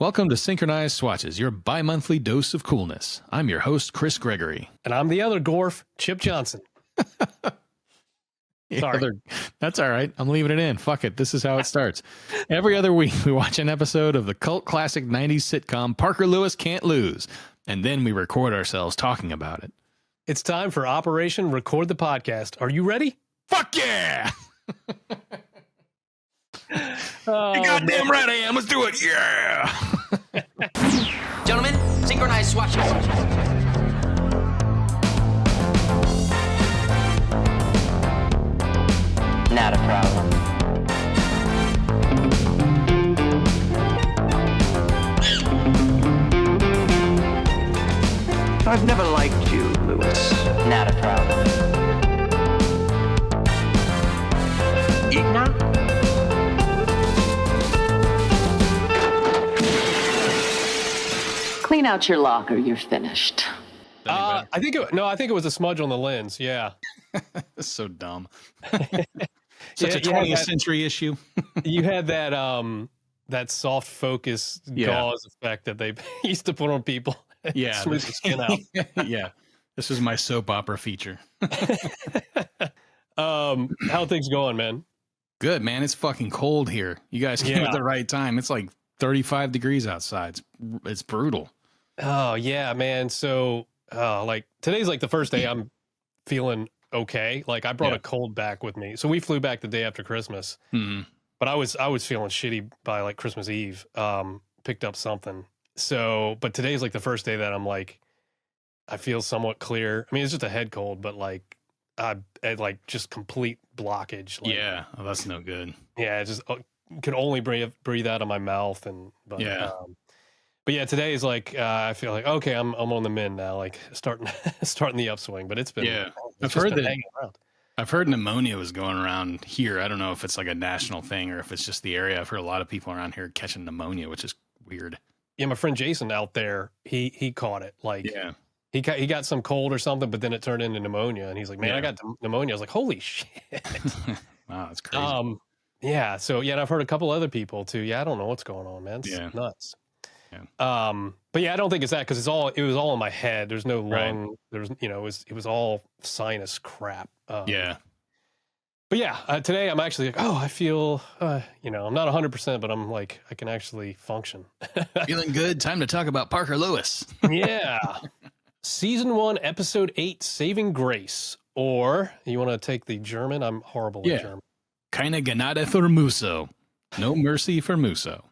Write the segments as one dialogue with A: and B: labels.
A: Welcome to Synchronize Swatches, your bi-monthly dose of coolness. I'm your host, Chris Gregory.
B: And I'm the other Gorf, Chip Johnson. Sorry.
A: That's all right. I'm leaving it in. Fuck it. This is how it starts. Every other week, we watch an episode of the cult classic 90s sitcom Parker Lewis Can't Lose, and then we record ourselves talking about it.
B: It's time for Operation Record the Podcast. Are you ready?
A: Fuck yeah!
B: Oh,
A: you goddamn right I am. Let's do it. Yeah!
C: Gentlemen, synchronize swatches. Not a problem.
D: I've never liked you, Lewis.
C: Not a problem.
D: Igna?
E: Clean out your locker. You're finished.
B: I think it was a smudge on the lens. Yeah.
A: That's so dumb. Such a
B: you had
A: 20th century issue.
B: You had that soft focus gauze effect that they used to put on people.
A: Yeah.
B: Smooth the skin out.
A: Yeah. This is my soap opera feature.
B: How things going, man?
A: Good, man. It's fucking cold here. You guys came at the right time. It's like 35 degrees outside. It's brutal.
B: Oh yeah, man. So like today's like the first day I'm feeling okay. Like I brought a cold back with me. So we flew back the day after Christmas.
A: Mm-hmm.
B: But I was feeling shitty by like Christmas Eve. Picked up something. So, but today's like the first day that I'm like, I feel somewhat clear. I mean, it's just a head cold, but like I had like just complete blockage. Like,
A: yeah, oh, that's no good.
B: Yeah, it just could only breathe out of my mouth, but yeah, today is like I feel like okay, I'm on the mend now, like starting the upswing. But it's been
A: I've heard that
B: hanging around.
A: I've heard pneumonia was going around here. I don't know if it's like a national thing or if it's just the area. I've heard a lot of people around here catching pneumonia, which is weird.
B: Yeah, my friend Jason out there, he caught it. Like he got some cold or something, but then it turned into pneumonia, and he's like, man, I got pneumonia. I was like, holy shit.
A: Wow, that's crazy.
B: Yeah. So and I've heard a couple other people too. Yeah, I don't know what's going on, man. It's nuts.
A: Yeah.
B: But yeah, I don't think it's that because it was all in my head. There's no lung. There was, it was all sinus crap. But yeah, today I'm actually like, oh, I feel, I'm not 100%, but I'm like, I can actually function.
A: Feeling good. Time to talk about Parker Lewis.
B: Yeah. Season 1, Episode 8, Saving Grace. Or you want to take the German? I'm horrible at German.
A: Keine Gnade für Musso. No mercy for Musso.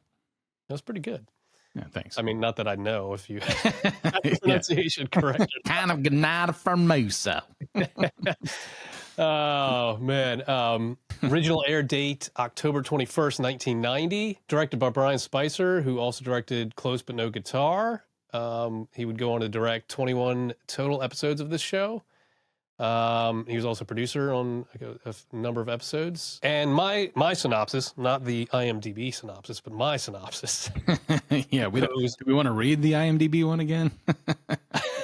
B: That's pretty good.
A: Yeah, thanks.
B: I mean, not that I know if you have the pronunciation correct.
A: Kind of Gnade for Musso.
B: Oh, man. Original air date, October 21st, 1990. Directed by Brian Spicer, who also directed Close But No Guitar. He would go on to direct 21 total episodes of this show. He was also producer on a number of episodes. And my synopsis, not the IMDb synopsis, but my synopsis.
A: Yeah, do we want to read the IMDb one again?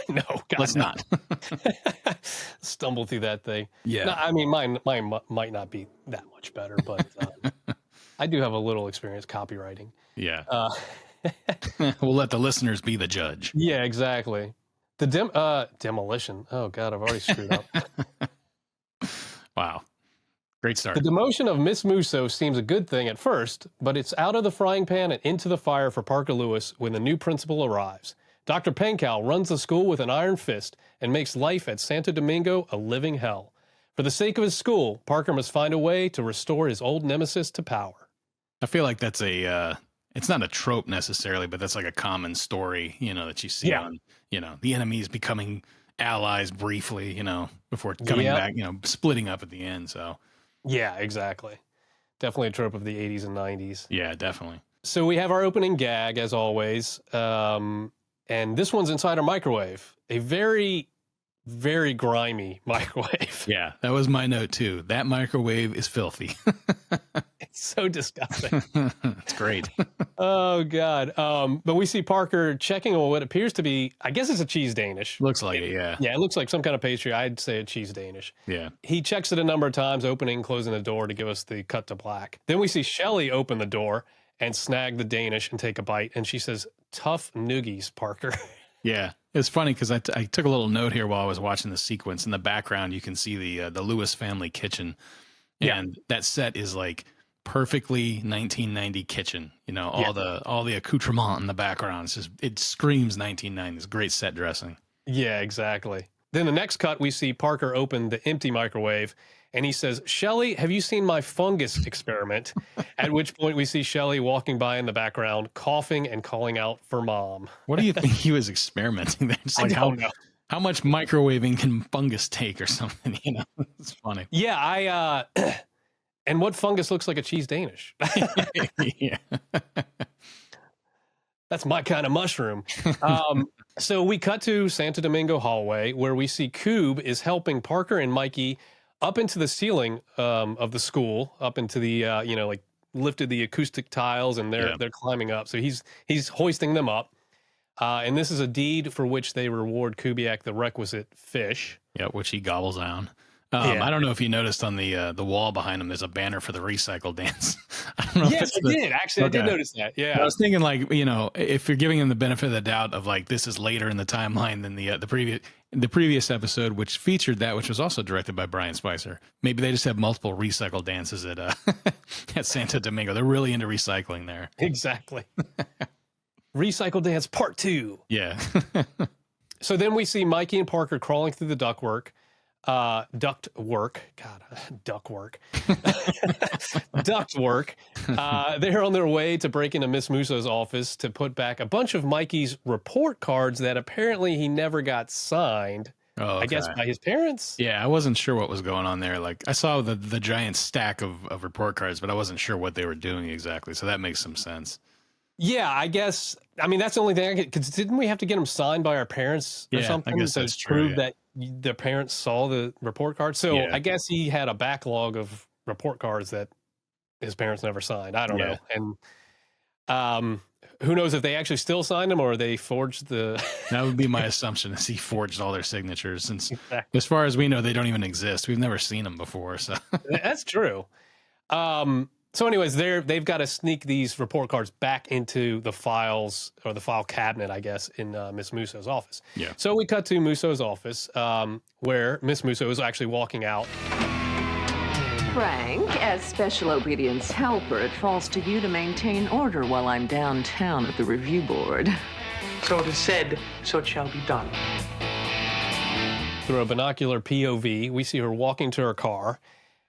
B: No, God,
A: let's not.
B: Stumble through that thing.
A: Yeah,
B: no, I mean mine might not be that much better, but I do have a little experience copywriting.
A: Yeah, we'll let the listeners be the judge.
B: Yeah, exactly. The demolition. Oh God, I've already screwed up.
A: Wow. Great start.
B: The demotion of Miss Musso seems a good thing at first, but it's out of the frying pan and into the fire for Parker Lewis when the new principal arrives. Dr. Pankow runs the school with an iron fist and makes life at Santo Domingo a living hell. For the sake of his school, Parker must find a way to restore his old nemesis to power.
A: I feel like that's it's not a trope necessarily, but that's like a common story, that you see on, the enemies becoming allies briefly, before coming back, splitting up at the end. So,
B: yeah, exactly. Definitely a trope of the 80s and 90s.
A: Yeah, definitely.
B: So we have our opening gag, as always. And this one's inside our microwave. A very, very grimy microwave.
A: Yeah, that was my note too. That microwave is filthy.
B: It's so disgusting.
A: It's great.
B: Oh, God. But we see Parker checking on what appears to be, I guess it's a cheese Danish.
A: Looks like it, yeah.
B: Yeah, it looks like some kind of pastry. I'd say a cheese Danish.
A: Yeah.
B: He checks it a number of times, opening and closing the door to give us the cut to black. Then we see Shelley open the door, and snag the Danish and take a bite. And she says, "Tough noogies, Parker."
A: Yeah, it's funny because I took a little note here while I was watching the sequence. In the background, you can see the Lewis family kitchen, and that set is like perfectly 1990 kitchen. You know, all the accoutrement in the background. It's just, it screams 1990s. Great set dressing.
B: Yeah, exactly. Then the next cut, we see Parker open the empty microwave, and he says, "Shelly, have you seen my fungus experiment?" At which point we see Shelly walking by in the background, coughing and calling out for Mom.
A: What do you think he was experimenting there? It's like,
B: I don't know.
A: How much microwaving can fungus take or something? You know, it's funny.
B: Yeah, and what fungus looks like a cheese Danish?
A: Yeah.
B: That's my kind of mushroom. So we cut to Santo Domingo hallway where we see Coob is helping Parker and Mikey up into the ceiling of the school, up into the like lifted the acoustic tiles, and they're climbing up. So he's hoisting them up, and this is a deed for which they reward Kubiak the requisite fish.
A: Yeah, which he gobbles down. I don't know if you noticed on the wall behind him, there's a banner for the recycle dance. I don't know.
B: Yes, I did. Actually, I did notice that. Yeah,
A: I was thinking, like, you know, if you're giving him the benefit of the doubt of like this is later in the timeline than the previous episode, which featured that, which was also directed by Brian Spicer. Maybe they just have multiple recycle dances at at Santo Domingo. They're really into recycling there.
B: Exactly. Recycle dance part 2.
A: Yeah.
B: So then we see Mikey and Parker crawling through the ductwork. Ductwork. They're on their way to break into Miss Musso's office to put back a bunch of Mikey's report cards that apparently he never got signed.
A: Oh, okay.
B: I guess by his parents.
A: Yeah, I wasn't sure what was going on there. Like, I saw the giant stack of report cards, but I wasn't sure what they were doing exactly. So that makes some sense.
B: Yeah, I guess. I mean, that's the only thing I could, because didn't we have to get them signed by our parents or something?
A: I guess that's true.
B: Prove that their parents saw the report card. So I guess he had a backlog of report cards that his parents never signed. I don't know. And who knows if they actually still signed them or they forged the. That
A: would be my assumption, is he forged all their signatures. Since as far as we know, they don't even exist. We've never seen them before. So
B: that's true. So anyways, they've got to sneak these report cards back into the files, or the file cabinet, I guess, in Miss Musso's office.
A: Yeah.
B: So we cut to Musso's office, where Miss Musso is actually walking out.
E: Frank, as special obedience helper, it falls to you to maintain order while I'm downtown at the review board.
D: So it is said, so it shall be done.
B: Through a binocular POV, we see her walking to her car.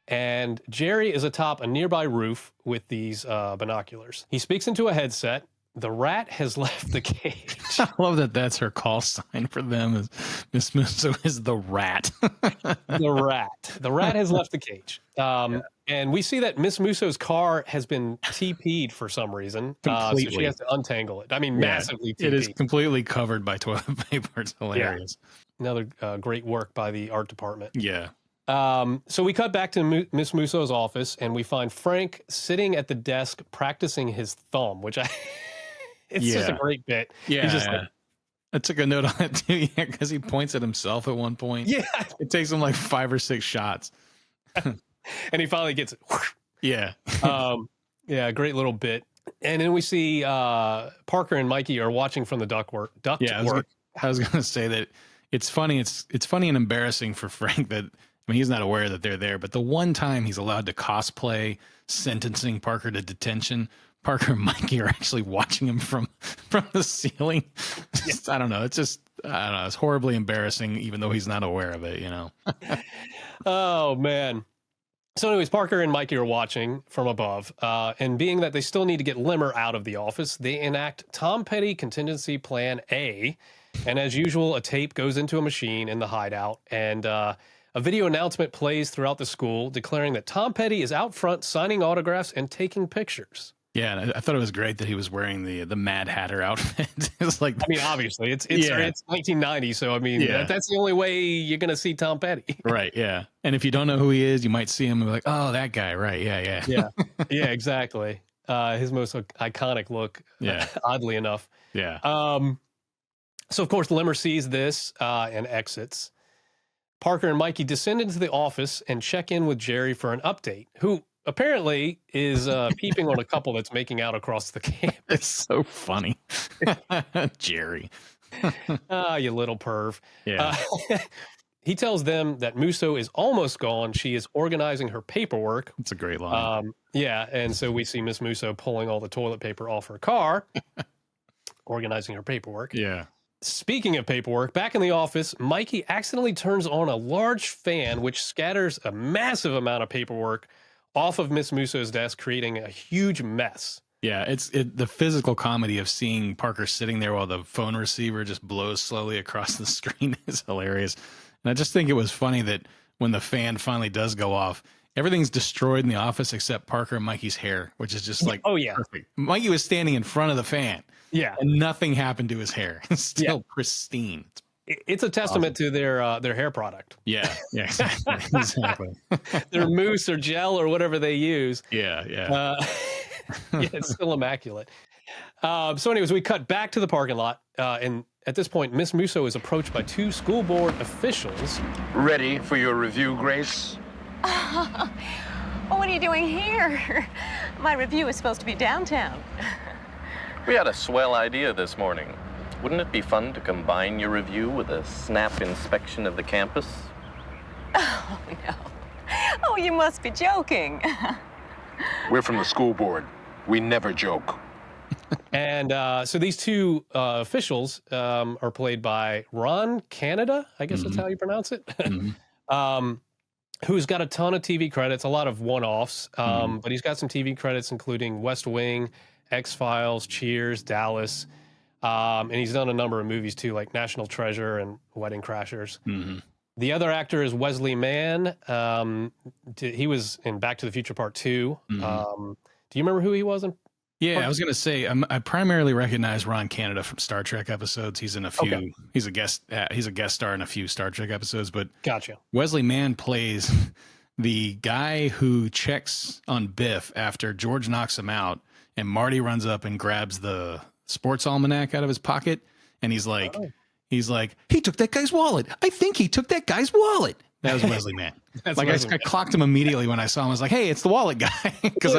B: And Jerry is atop a nearby roof with these binoculars. He speaks into a headset. The rat has left the cage.
A: I love that that's her call sign for them. Is Miss Musso is the rat.
B: The rat. The rat has left the cage. And we see that Miss Musso's car has been TP'd for some reason. So she has to untangle it. I mean, massively TP'd.
A: It is completely covered by toilet paper. It's hilarious.
B: Yeah. Another great work by the art department.
A: Yeah.
B: So we cut back to Miss Musso's office, and we find Frank sitting at the desk practicing his thumb, which it's just a great bit.
A: Yeah,
B: He's just
A: I took a note on it too, because he points at himself at one point.
B: Yeah,
A: it takes him like 5 or 6 shots,
B: and he finally gets it.
A: Yeah,
B: great little bit. And then we see Parker and Mikey are watching from the ductwork.
A: I was gonna say that it's funny. It's funny and embarrassing for Frank that. I mean, he's not aware that they're there, but the one time he's allowed to cosplay sentencing Parker to detention, Parker and Mikey are actually watching him from the ceiling. I don't know. It's horribly embarrassing, even though he's not aware of it, you know?
B: Oh, man. So anyways, Parker and Mikey are watching from above, and being that they still need to get Limmer out of the office, they enact Tom Petty Contingency Plan A. And as usual, a tape goes into a machine in the hideout, and a video announcement plays throughout the school declaring that Tom Petty is out front signing autographs and taking pictures.
A: Yeah, and I thought it was great that he was wearing the Mad Hatter outfit. It's like,
B: I mean, obviously, it's 1990, so I mean, that's the only way you're going to see Tom Petty.
A: Right, yeah. And if you don't know who he is, you might see him and be like, oh, that guy, right, yeah.
B: Yeah, exactly. His most iconic look, oddly enough.
A: Yeah.
B: So, of course, Limmer sees this and exits. Parker and Mikey descend into the office and check in with Jerry for an update, who apparently is peeping on a couple that's making out across the campus.
A: It's so funny. Jerry.
B: You little perv.
A: Yeah.
B: He tells them that Musso is almost gone. She is organizing her paperwork.
A: It's a great line.
B: Yeah, and so we see Miss Musso pulling all the toilet paper off her car, organizing her paperwork.
A: Yeah.
B: Speaking of paperwork, back in the office, Mikey accidentally turns on a large fan, which scatters a massive amount of paperwork off of Miss Musso's desk, creating a huge mess.
A: Yeah, it's the physical comedy of seeing Parker sitting there while the phone receiver just blows slowly across the screen is hilarious. And I just think it was funny that when the fan finally does go off, everything's destroyed in the office except Parker and Mikey's hair, which is just like perfect. Mikey was standing in front of the fan.
B: Yeah.
A: And nothing happened to his hair. It's still pristine.
B: It's a testament to their hair product.
A: Yeah, exactly.
B: Their mousse or gel or whatever they use.
A: Yeah.
B: Yeah, it's still immaculate. So anyways, we cut back to the parking lot. And at this point, Miss Musso is approached by two school board officials.
F: Ready for your review, Grace?
G: Well, what are you doing here? My review is supposed to be downtown.
H: We had a swell idea this morning. Wouldn't it be fun to combine your review with a snap inspection of the campus?
G: Oh, no. Oh, you must be joking.
F: We're from the school board. We never joke.
B: And so these two officials are played by Ron Canada, I guess that's how you pronounce it, who's got a ton of TV credits, a lot of one-offs, but he's got some TV credits including West Wing, X-Files, Cheers, Dallas, and he's done a number of movies too, like National Treasure and Wedding Crashers. The other actor is Wesley Mann. He was in Back to the Future Part 2. Do you remember who he was in?
A: Yeah, I was gonna say I primarily recognize Ron Canada from Star Trek episodes. He's in a few. Okay. He's a guest star in a few Star Trek episodes. But
B: gotcha.
A: Wesley Mann plays the guy who checks on Biff after George knocks him out, and Marty runs up and grabs the sports almanac out of his pocket, and he's like, he took that guy's wallet. I think he took that guy's wallet. That was Wesley Mann. I clocked him immediately when I saw him. I was like, hey, it's the wallet guy, because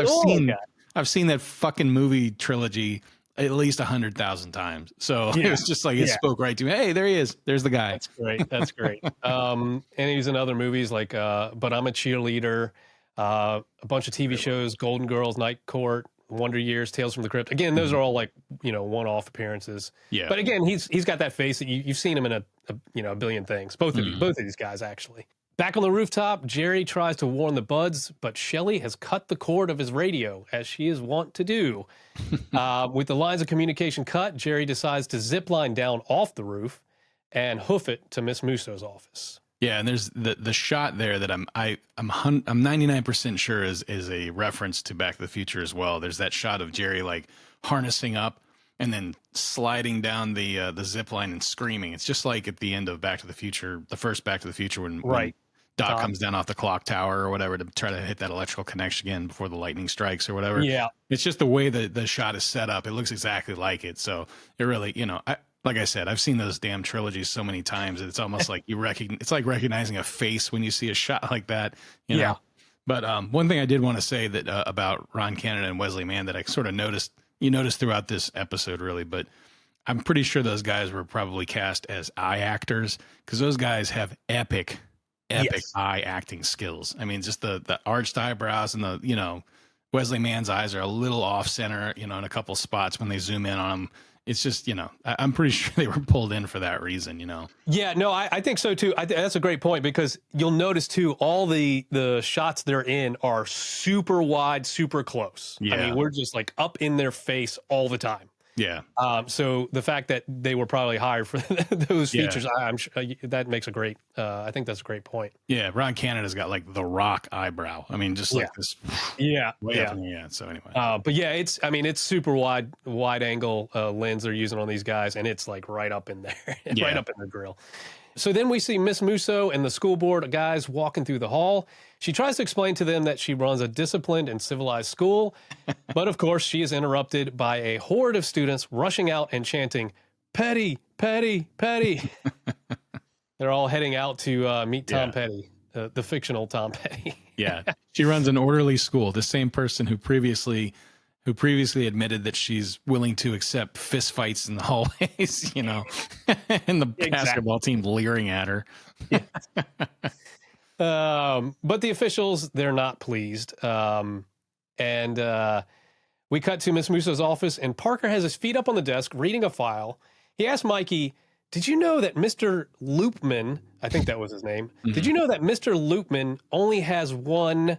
A: I've seen that fucking movie trilogy at least 100,000 times. So it was just like, it spoke right to me. Hey, there he is. There's the guy.
B: That's great. That's great. And he's in other movies like, But I'm a Cheerleader, a bunch of TV shows, Golden Girls, Night Court, Wonder Years, Tales from the Crypt. Again, those are all like, one-off appearances. Yeah. But again, he's got that face that you've seen him in a billion things. Both of these guys, actually. Back on the rooftop, Jerry tries to warn the buds, but Shelley has cut the cord of his radio, as she is wont to do. With the lines of communication cut, Jerry decides to zip line down off the roof and hoof it to Miss Musso's office.
A: Yeah, and there's the shot there that I'm 99% sure is a reference to Back to the Future as well. There's that shot of Jerry like harnessing up and then sliding down the zip line and screaming. It's just like at the end of Back to the Future, the first Back to the Future, when Doc comes down off the clock tower or whatever to try to hit that electrical connection again before the lightning strikes or whatever. Yeah. It's just the way that the shot is set up. It looks exactly like it. So it really, like I said, I've seen those damn trilogies so many times. It's almost like it's like recognizing a face when you see a shot like that, you know? Yeah. But one thing I did want to say that about Ron Canada and Wesley Mann that I sort of noticed throughout this episode really, but I'm pretty sure those guys were probably cast as eye actors because those guys have epic eye acting skills. I mean, just the arched eyebrows and Wesley Mann's eyes are a little off center, in a couple spots when they zoom in on them. It's just, I'm pretty sure they were pulled in for that reason,
B: Yeah, no, I think so too. That's a great point because you'll notice too, all the shots they're in are super wide, super close. Yeah. I mean, we're just like up in their face all the time. Yeah. So the fact that they were probably hired for those features, I'm sure that makes a great. I think that's a great point.
A: Yeah, Ron Canada's got like the Rock eyebrow. I mean, just like this.
B: Yeah.
A: So anyway.
B: But yeah, it's super wide angle lens they're using on these guys, and it's like right up in there, right up in the grill. So then we see Miss Musso and the school board guys walking through the hall. She tries to explain to them that she runs a disciplined and civilized school, but of course she is interrupted by a horde of students rushing out and chanting, "Petty, Petty, Petty." They're all heading out to meet Tom Petty. the fictional Tom Petty.
A: Yeah, she runs an orderly school. The same person who previously admitted that she's willing to accept fist fights in the hallways, you know, and the basketball team leering at her.
B: But the officials, they're not pleased. And we cut to Miss Musso's office, and Parker has his feet up on the desk reading a file. He asks Mikey, did you know that Mr. Loopman, I think that was his name, did you know that Mr. Loopman only has one?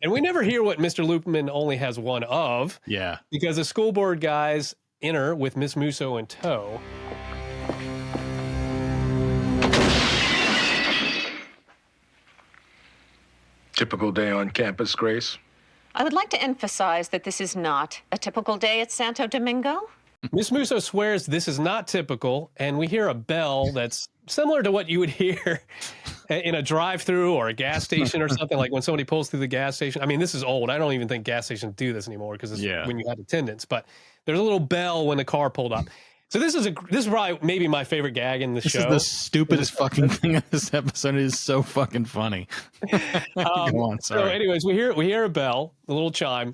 B: And we never hear what Mr. Loopman only has one of.
A: Yeah.
B: Because the school board guys enter with Miss Musso in tow.
F: Typical day on campus, Grace?
G: I would like to emphasize that this is not a typical day at Santo Domingo.
B: Miss Musso swears this is not typical, and we hear a bell that's similar to what you would hear in a drive-through or a gas station or something, like when somebody pulls through the gas station. I mean, this is old. I don't even think gas stations do this anymore because it's when you had attendance. But there's a little bell when the car pulled up. So this is probably maybe my favorite gag in the show.
A: This is the stupidest fucking thing in this episode. It is so fucking funny. Go on, sorry.
B: So anyways, we hear a bell, a little chime,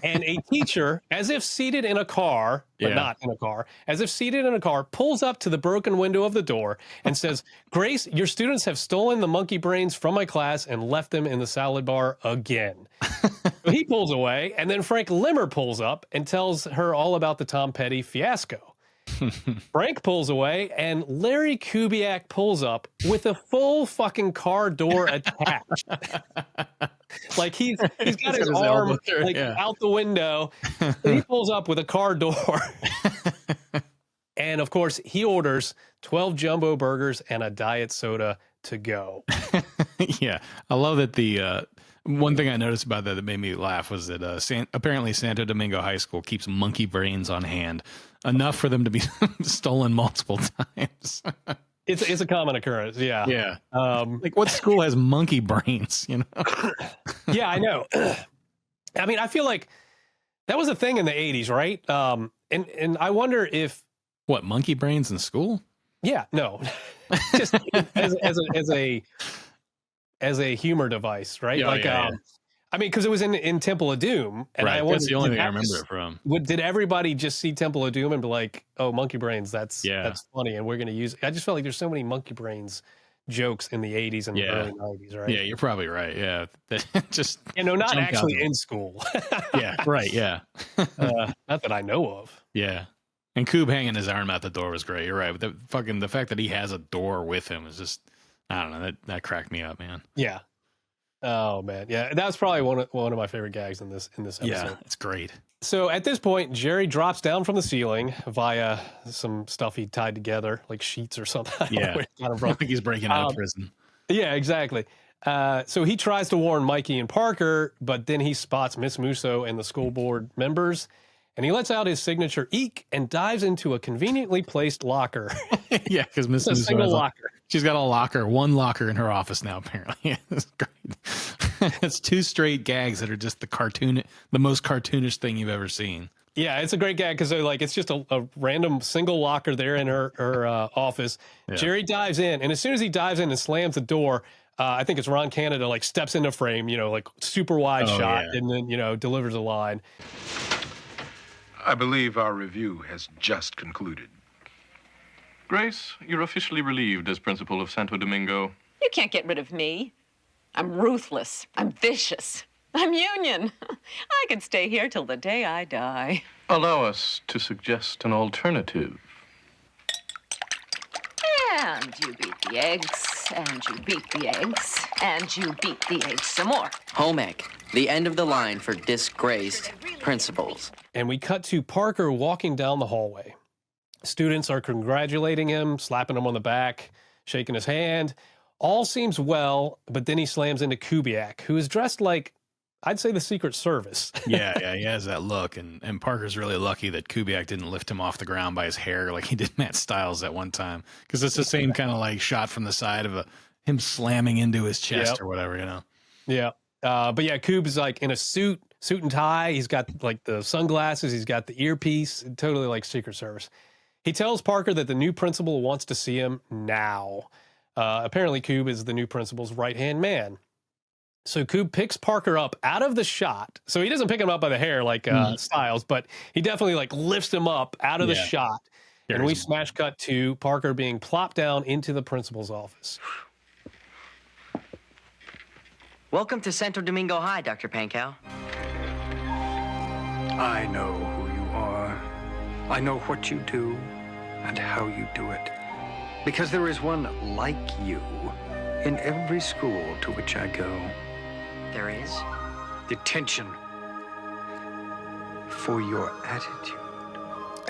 B: and a teacher, as if seated in a car, but not in a car, as if seated in a car, pulls up to the broken window of the door and says, Grace, your students have stolen the monkey brains from my class and left them in the salad bar again. So he pulls away, and then Frank Limmer pulls up and tells her all about the Tom Petty fiasco. Frank pulls away, and Larry Kubiak pulls up with a full fucking car door attached. Like he's got his arm out the window. He pulls up with a car door. And of course, he orders 12 jumbo burgers and a diet soda to go.
A: Yeah, I love that the one thing I noticed about that made me laugh was that apparently Santo Domingo High School keeps monkey brains on hand, enough for them to be stolen multiple times.
B: It's a common occurrence, yeah.
A: Yeah. Like what school has monkey brains, you know?
B: Yeah, I know. I mean, I feel like that was a thing in the 80s, right? And I wonder if...
A: What, monkey brains in school?
B: Yeah, no. Just as a humor device, right?
A: Yeah,
B: I mean, because it was in Temple of Doom, and
A: right. That's the only thing I remember it from.
B: Did everybody just see Temple of Doom and be like, "Oh, monkey brains, that's funny," and we're going to use it? I just felt like there's so many monkey brains jokes in the 80s and the early 90s, right?
A: Yeah, you're probably right. Yeah, just
B: not actually in school.
A: Yeah, right. Yeah,
B: not that I know of.
A: Yeah. And Coob hanging his arm out the door was great. You're right. But the fact that he has a door with him is just, I don't know, that cracked me up, man.
B: Yeah. Oh man. Yeah. That was probably one of my favorite gags in this episode.
A: Yeah, it's great.
B: So at this point, Jerry drops down from the ceiling via some stuff he tied together, like sheets or something.
A: Yeah. I think he's breaking out of prison.
B: Yeah, exactly. So he tries to warn Mikey and Parker, but then he spots Miss Musso and the school board members. And he lets out his signature eek and dives into a conveniently placed locker.
A: Yeah, because Miss Musso
B: single locker.
A: She's got one locker in her office now, apparently. It's great. It's two straight gags that are just the most cartoonish thing you've ever seen.
B: Yeah, it's a great gag because it's just a random single locker there in her office. Yeah. Jerry dives in, and as soon as he dives in and slams the door, I think it's Ron Canada steps into frame, like super wide shot, and then delivers a line.
F: I believe our review has just concluded.
H: Grace, you're officially relieved as principal of Santo Domingo.
E: You can't get rid of me. I'm ruthless. I'm vicious. I'm Union. I could stay here till the day I die.
H: Allow us to suggest an alternative.
E: And you beat the eggs, and you beat the eggs, and you beat the eggs some more.
C: Home ec, the end of the line for disgraced principals.
B: And we cut to Parker walking down the hallway. Students are congratulating him, slapping him on the back, shaking his hand. All seems well, but then he slams into Kubiak, who is dressed like, I'd say, the Secret Service.
A: Yeah, he has that look. And Parker's really lucky that Kubiak didn't lift him off the ground by his hair like he did Matt Stiles at one time. Because it's the same kind of shot from the side of him slamming into his chest or whatever,
B: Yeah. But yeah, Coob is in a suit and tie. He's got the sunglasses. He's got the earpiece. Totally like Secret Service. He tells Parker that the new principal wants to see him now. Apparently, Coob is the new principal's right-hand man. So Coob picks Parker up out of the shot. So he doesn't pick him up by the hair like Styles, but he definitely like lifts him up out of the shot. And we smash cut to Parker being plopped down into the principal's office.
C: Welcome to Santo Domingo High, Dr. Pankow.
I: I know who you are. I know what you do and how you do it. Because there is one like you in every school to which I go.
C: There is?
I: Detention for your attitude.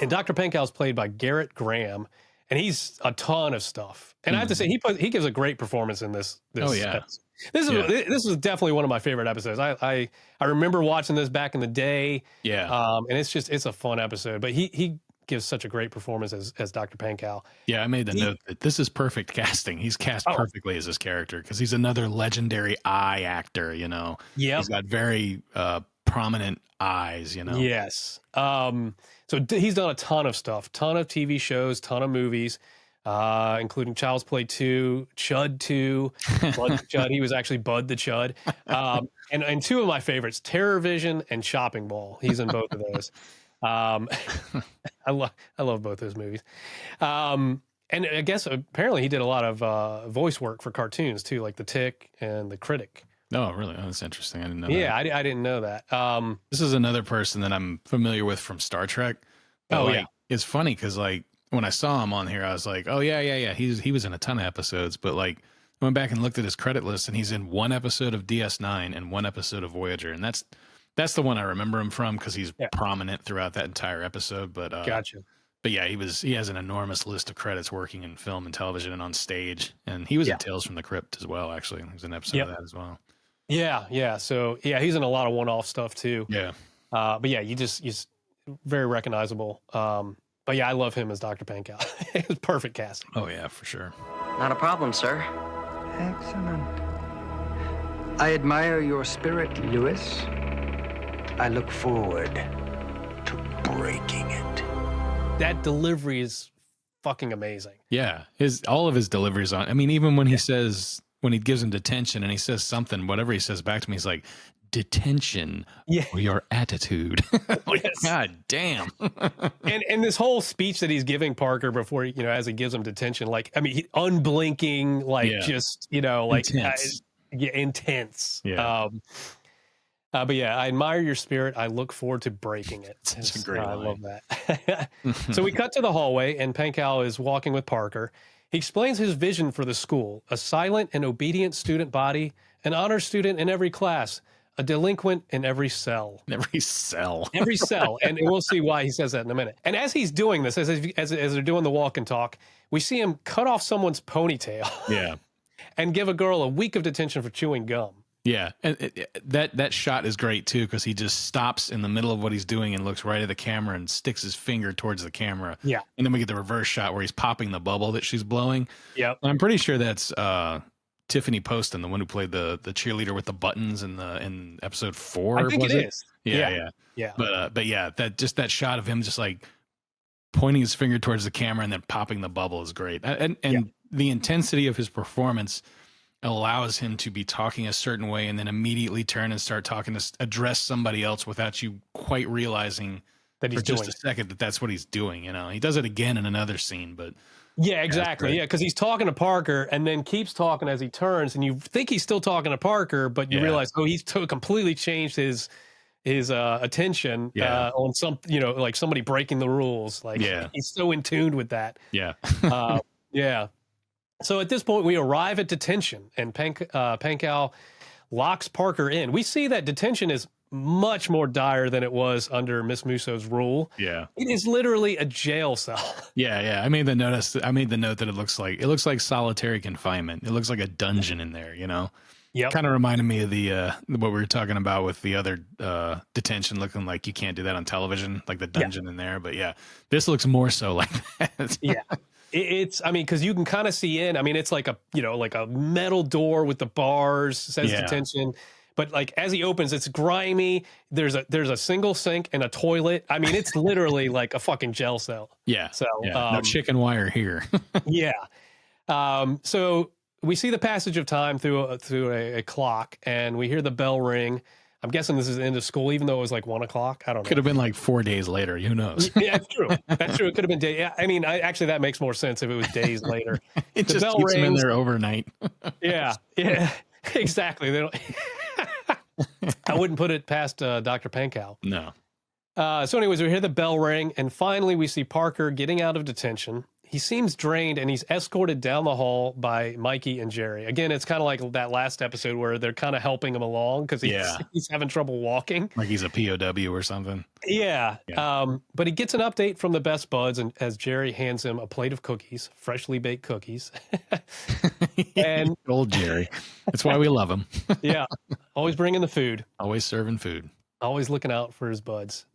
B: And Dr. Pankow is played by Garrett Graham, and he's a ton of stuff. And I have to say, he gives a great performance in this. Episode. This is definitely one of my favorite episodes. I remember watching this back in the day.
A: Yeah.
B: And it's a fun episode. But he gives such a great performance as Dr. Pankow.
A: Yeah, I made the note that this is perfect casting. He's cast perfectly as his character because he's another legendary eye actor, you know. Yeah. He's got very prominent eyes, you know.
B: Yes. So he's done a ton of stuff, ton of TV shows, ton of movies, including Child's Play 2, Chud 2, Bud the Chud. He was actually Bud the Chud. And two of my favorites, Terror Vision and Shopping Mall. He's in both of those. I love both those movies. And I guess apparently he did a lot of voice work for cartoons too, like The Tick and The Critic.
A: Oh, really? Oh, that's interesting. I didn't know that.
B: Yeah, I didn't know that.
A: This is another person that I'm familiar with from Star Trek. But it's funny because like when I saw him on here, I was like, oh yeah. He was in a ton of episodes, but like I went back and looked at his credit list, and he's in one episode of DS9 and one episode of Voyager, and that's the one I remember him from because he's prominent throughout that entire episode. But
B: gotcha.
A: But yeah, he has an enormous list of credits working in film and television and on stage, and he was in Tales from the Crypt as well. Actually, he was in an episode of that as well.
B: Yeah. So he's in a lot of one-off stuff too.
A: Yeah.
B: But yeah, he's very recognizable. But yeah, I love him as Dr. Pankow. It was perfect casting.
A: Oh yeah, for sure.
C: Not a problem, sir.
I: Excellent. I admire your spirit, Lewis. I look forward to breaking it.
B: That delivery is fucking amazing.
A: Yeah, all of his deliveries on. I mean, even when he says, when he gives him detention and he says something, whatever he says back to me, he's like, detention for your attitude. Like, God damn.
B: and this whole speech that he's giving Parker before, as he gives him detention, like, I mean, unblinking, like just, like intense.
A: Yeah.
B: But yeah, I admire your spirit. I look forward to breaking it.
A: That's a great line.
B: I love that. So we cut to the hallway, and Pankow is walking with Parker. He explains his vision for the school: a silent and obedient student body, an honor student in every class, a delinquent in every cell.
A: Every cell.
B: Every cell. And we'll see why he says that in a minute. And as he's doing this, as they're doing the walk and talk, we see him cut off someone's ponytail.
A: Yeah.
B: And give a girl a week of detention for chewing gum.
A: Yeah, and that shot is great too because he just stops in the middle of what he's doing and looks right at the camera and sticks his finger towards the camera.
B: Yeah,
A: and then we get the reverse shot where he's popping the bubble that she's blowing.
B: Yep,
A: and I'm pretty sure that's Tiffany Poston, the one who played the cheerleader with the buttons in episode 4.
B: I think it is.
A: Yeah. But yeah, that shot of him just like pointing his finger towards the camera and then popping the bubble is great. And the intensity of his performance allows him to be talking a certain way and then immediately turn and start talking to address somebody else without you quite realizing
B: that he's
A: for just a second that's what he's doing. He does it again in another scene, but
B: yeah, exactly. Yeah, because he's talking to Parker and then keeps talking as he turns, and you think he's still talking to Parker, but you realize, he's completely changed his attention on some, like somebody breaking the rules. Like he's so in tune with that.
A: Yeah.
B: Yeah. So at this point, we arrive at detention, and Pankow locks Parker in. We see that detention is much more dire than it was under Miss Musso's rule.
A: Yeah,
B: it is literally a jail cell.
A: Yeah. I made the note that it looks like solitary confinement. It looks like a dungeon in there.
B: Yeah.
A: Kind of reminded me of the what we were talking about with the other detention, looking like you can't do that on television, like the dungeon in there. But yeah, this looks more so like that.
B: Yeah. Because you can kind of see in. I mean, it's like a metal door with the bars, says detention. But like as he opens, it's grimy. There's a single sink and a toilet. I mean, it's literally like a fucking jail cell.
A: Yeah.
B: So
A: no chicken wire here.
B: Yeah. So we see the passage of time through a clock, and we hear the bell ring. I'm guessing this is the end of school, even though it was like 1 o'clock. I don't know.
A: Could have been like 4 days later. Who knows?
B: Yeah, that's true. That's true. It could have been days. Yeah, I mean, actually, that makes more sense if it was days later.
A: It
B: The
A: just
B: bell
A: keeps them in
B: rings.
A: there overnight.
B: Yeah, exactly. They don't. I wouldn't put it past Dr. Pankow.
A: No.
B: So anyways, we hear the bell ring, and finally we see Parker getting out of detention. He seems drained, and he's escorted down the hall by Mikey and Jerry. Again, it's kind of like that last episode where they're kind of helping him along because he's having trouble walking.
A: Like he's a POW or something.
B: Yeah. But he gets an update from the Best Buds, and as Jerry hands him a plate of cookies, freshly baked cookies. And
A: old Jerry. That's why we love him.
B: yeah, always bringing the food.
A: Always serving food.
B: Always looking out for his buds.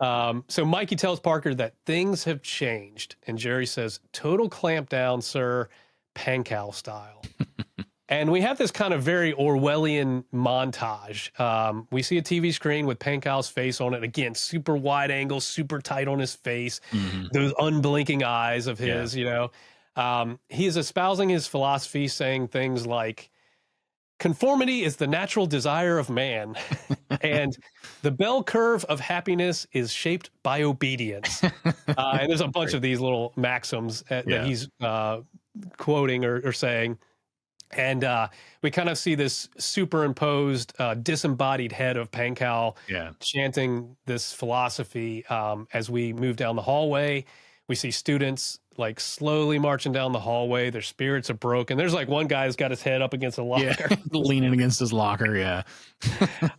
B: So Mikey tells Parker that things have changed. And Jerry says, total clampdown, sir, Pankow style. And we have this kind of very Orwellian montage. We see a TV screen with Pankow's face on it. Again, super wide angle, super tight on his face. Those unblinking eyes of his, you know. He is espousing his philosophy, saying things like, conformity is the natural desire of man, and the bell curve of happiness is shaped by obedience. And there's a bunch of these little maxims that he's quoting or saying. And we kind of see this superimposed, disembodied head of Pankow chanting this philosophy as we move down the hallway. We see students like slowly marching down the hallway. Their spirits are broken. There's like one guy who's got his head up against a locker.
A: Leaning against his locker,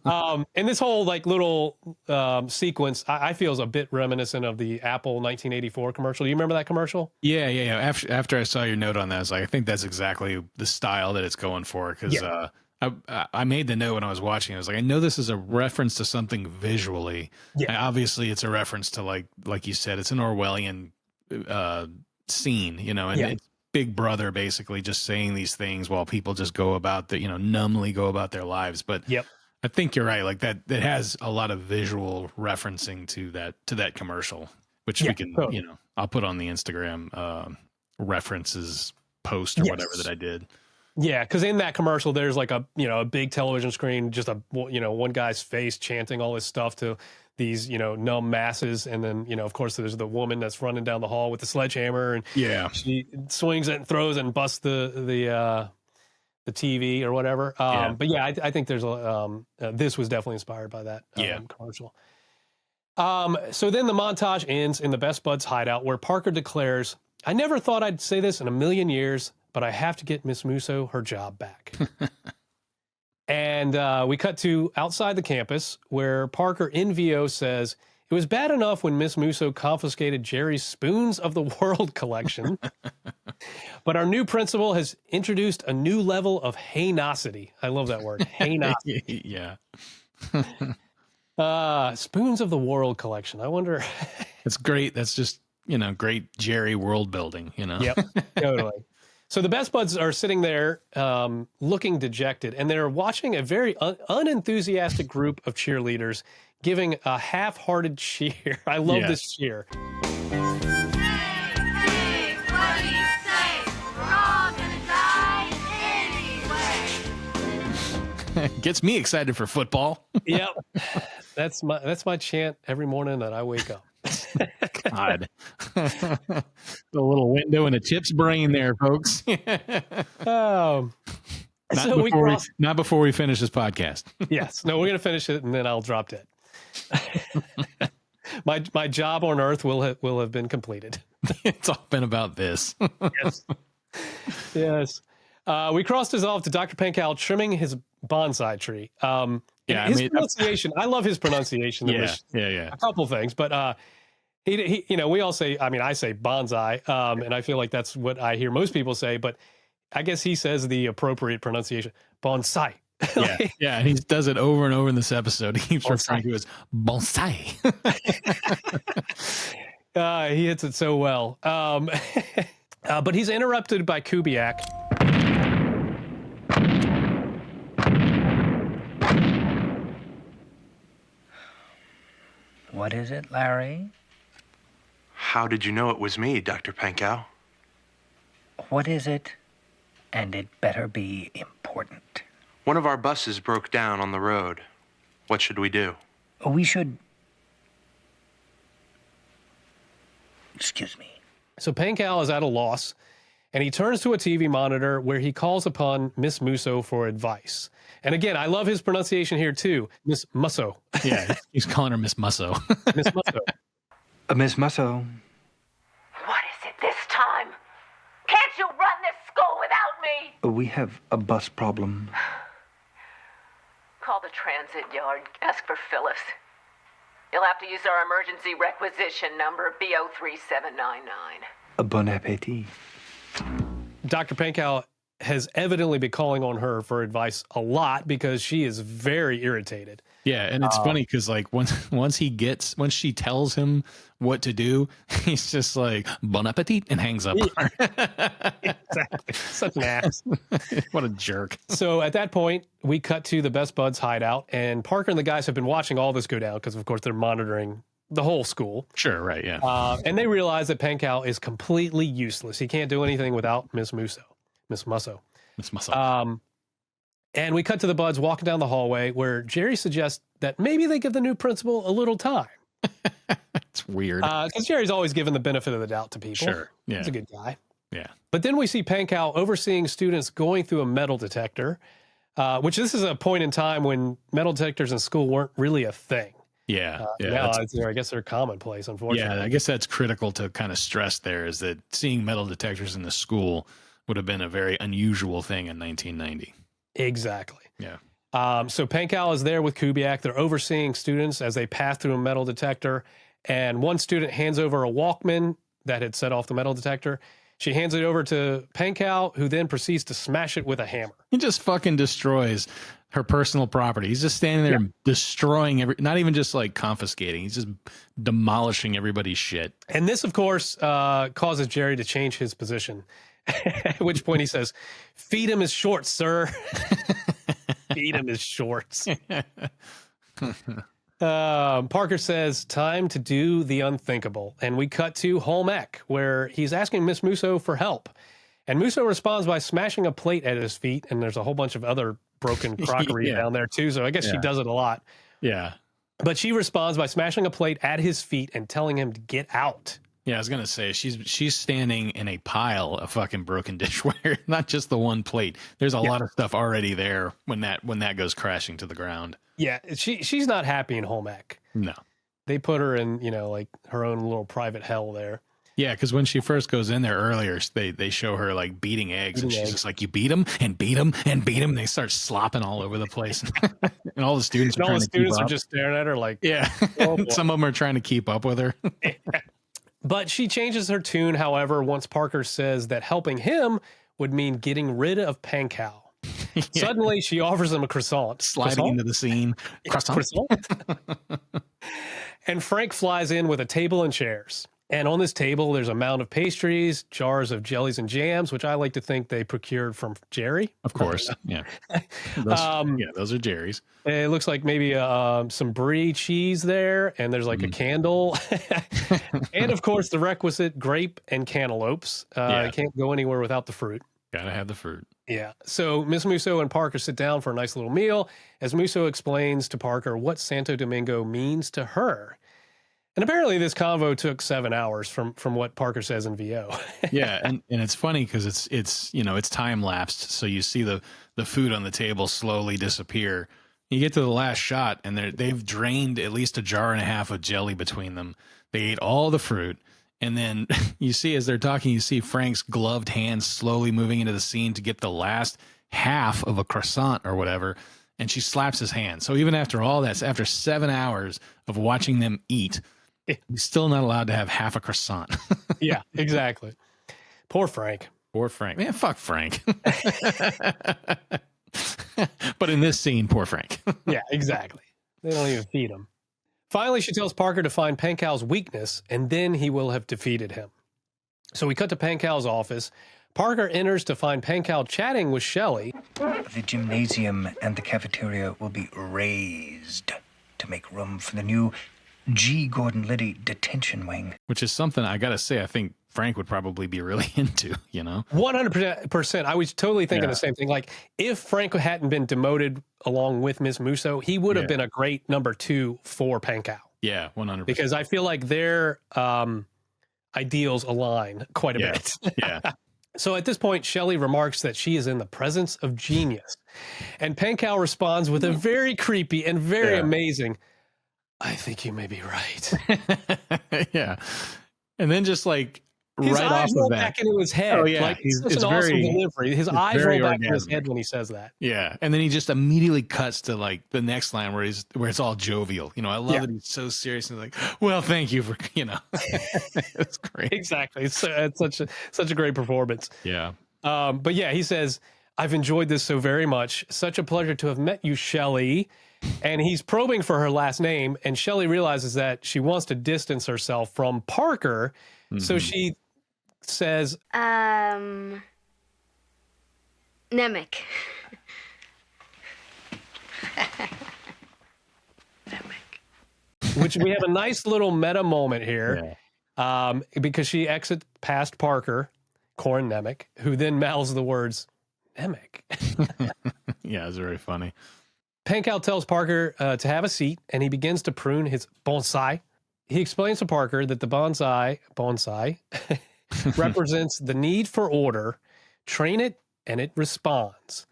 B: And this whole like little sequence, I feel is a bit reminiscent of the Apple 1984 commercial. Do you remember that commercial?
A: Yeah. After I saw your note on that, I was like, I think that's exactly the style that it's going for. Because I made the note when I was watching. I was like, I know this is a reference to something visually. And obviously, it's a reference to like you said, it's an Orwellian scene, you know, and it's Big Brother basically just saying these things while people just go about the, you know, numbly go about their lives. But I think you're right. Like that has a lot of visual referencing to that commercial, which we can, you know, I'll put on the Instagram references post or whatever that I did.
B: Yeah, because in that commercial, there's like a big television screen, just one guy's face chanting all this stuff to these numb masses, and then of course there's the woman that's running down the hall with the sledgehammer, and she swings it and throws it and busts the TV or whatever. But I think there's this was definitely inspired by that commercial. So then the montage ends in the Best Buds hideout where Parker declares, "I never thought I'd say this in a million years, but I have to get Miss Musso her job back." And we cut to outside the campus where Parker in VO says, "It was bad enough when Miss Musso confiscated Jerry's Spoons of the World collection, but our new principal has introduced a new level of haynosity." I love that word, haynosity. Spoons of the World collection. I wonder.
A: It's great. That's just, great Jerry world building,
B: Yep, totally. So the Best Buds are sitting there looking dejected, and they're watching a very unenthusiastic group of cheerleaders giving a half-hearted cheer. I love this cheer.
J: Hey, what do you say? We're all gonna die anyway.
A: Gets me excited for football.
B: Yep. That's my chant every morning that I wake up.
A: God. The little window in a chip's brain there, folks. Not before we finish this podcast.
B: Yes. No, we're going to finish it and then I'll drop dead. My job on Earth will have been completed.
A: It's all been about this.
B: Yes. We cross-dissolve to Dr. Pankow trimming his bonsai tree. His pronunciation, I love his pronunciation. A couple things, but he we all say, I say bonsai, and I feel like that's what I hear most people say, but I guess he says the appropriate pronunciation, bonsai.
A: And he does it over and over in this episode. He keeps referring to it as bonsai.
B: He hits it so well. But he's interrupted by Kubiak.
K: What is it, Larry?
L: How did you know it was me, Dr. Pankow?
K: What is it? And it better be important.
L: One of our buses broke down on the road. What should we do?
K: We should... Excuse me.
B: So Pankow is at a loss, and he turns to a TV monitor where he calls upon Miss Musso for advice. And again, I love his pronunciation here too, Miss Musso.
A: Yeah, he's calling her Miss Musso.
B: Miss Musso.
I: Miss Musso.
J: What is it this time? Can't you run this school without me?
I: We have a bus problem.
E: Call the transit yard. Ask for Phyllis. You'll have to use our emergency requisition number, BO3799.
I: Bon appetit.
B: Dr. Pankow has evidently been calling on her for advice a lot because she is very irritated.
A: Yeah, and it's funny because like once she tells him what to do, he's just like bon appetit and hangs up.
B: Exactly. Such an ass.
A: What a jerk.
B: So at that point, we cut to the Best Buds hideout, and Parker and the guys have been watching all this go down because, of course, they're monitoring the whole school.
A: Sure, right, yeah.
B: And they realize that Pankow is completely useless. He can't do anything without Miss Musso. Miss Musso. And we cut to the Buds walking down the hallway where Jerry suggests that maybe they give the new principal a little time.
A: It's weird.
B: Because Jerry's always given the benefit of the doubt to people.
A: Sure, yeah.
B: He's a good guy.
A: Yeah.
B: But then we see Pankow overseeing students going through a metal detector, which this is a point in time when metal detectors in school weren't really a thing.
A: Yeah.
B: Now I guess they're commonplace, unfortunately.
A: Yeah, I guess that's critical to kind of stress there is that seeing metal detectors in the school would have been a very unusual thing in 1990.
B: Exactly.
A: Yeah.
B: So Pankow is there with Kubiak. They're overseeing students as they pass through a metal detector. And one student hands over a Walkman that had set off the metal detector. She hands it over to Pankow, who then proceeds to smash it with a hammer.
A: He just fucking destroys her personal property. He's just standing there destroying not even just like confiscating. He's just demolishing everybody's shit.
B: And this, of course, causes Jerry to change his position. At which point he says, "Feed him his shorts, sir." Feed him his shorts. Parker says, "Time to do the unthinkable." And we cut to home ec, where he's asking Miss Musso for help. And Musso responds by smashing a plate at his feet. And there's a whole bunch of other broken crockery down there, too. So I guess she does it a lot.
A: Yeah.
B: But she responds by smashing a plate at his feet and telling him to get out.
A: Yeah, I was gonna say she's standing in a pile of fucking broken dishware, not just the one plate. There's a lot of stuff already there when that goes crashing to the ground.
B: Yeah, she's not happy in home ec.
A: No,
B: they put her in like her own little private hell there.
A: Yeah, because when she first goes in there earlier, they show her like beating eggs, and she's just like, "You beat them and beat them and beat them." And they start slopping all over the place, and all the students are
B: just staring at her like,
A: yeah.
B: Oh,
A: some of them are trying to keep up with her.
B: But she changes her tune, however, once Parker says that helping him would mean getting rid of Pankow. Yeah. Suddenly, she offers him a croissant.
A: Sliding into the scene. Croissant.
B: And Frank flies in with a table and chairs. And on this table, there's a mound of pastries, jars of jellies and jams, which I like to think they procured from Jerry.
A: Of course, yeah. Those are Jerry's.
B: It looks like maybe some brie cheese there, and there's like a candle. And, of course, the requisite grape and cantaloupes. You can't go anywhere without the fruit.
A: Gotta have the fruit.
B: Yeah. So Miss Musso and Parker sit down for a nice little meal as Musso explains to Parker what Santo Domingo means to her. And apparently this convo took 7 hours from what Parker says in VO.
A: Yeah, and it's funny because it's time lapsed, so you see the food on the table slowly disappear. You get to the last shot, and they've drained at least a jar and a half of jelly between them. They ate all the fruit, and then you see as they're talking, you see Frank's gloved hands slowly moving into the scene to get the last half of a croissant or whatever, and she slaps his hand. So even after all that, after 7 hours of watching them eat, he's still not allowed to have half a croissant.
B: Yeah, exactly. Poor Frank.
A: Poor Frank. Man, fuck Frank. But in this scene, poor Frank.
B: Yeah, exactly. They don't even feed him. Finally, she tells Parker to find Pankow's weakness, and then he will have defeated him. So we cut to Pankow's office. Parker enters to find Pankow chatting with Shelley.
K: The gymnasium and the cafeteria will be raised to make room for the new G. Gordon Liddy detention wing.
A: Which is something I gotta say, I think Frank would probably be really into,
B: 100%. I was totally thinking the same thing. Like, if Frank hadn't been demoted along with Miss Musso, he would have been a great number 2 for Pankow.
A: Yeah, 100%.
B: Because I feel like their ideals align quite a bit.
A: Yeah.
B: So at this point, Shelley remarks that she is in the presence of genius. And Pankow responds with a very creepy and very amazing, I think you may be right.
A: Yeah. And then just like
B: his
A: right
B: eyes
A: off
B: roll
A: of that.
B: back into his head.
A: Oh, yeah.
B: Like, it's an awesome delivery. His eyes roll back into his head when he says that.
A: Yeah. And then he just immediately cuts to like the next line where it's all jovial. I love that he's so serious and like, well, thank you for, it's great.
B: Exactly. It's such a great performance.
A: Yeah.
B: But yeah, he says, I've enjoyed this so very much. Such a pleasure to have met you, Shelley. And he's probing for her last name. And Shelley realizes that she wants to distance herself from Parker. So she says,
M: Nemec.
B: Which we have a nice little meta moment here, because she exits past Parker, Corin Nemec, who then mouths the words, Nemec.
A: Yeah, it's very funny.
B: Pankow tells Parker to have a seat, and he begins to prune his bonsai. He explains to Parker that the bonsai represents the need for order. Train it, and it responds.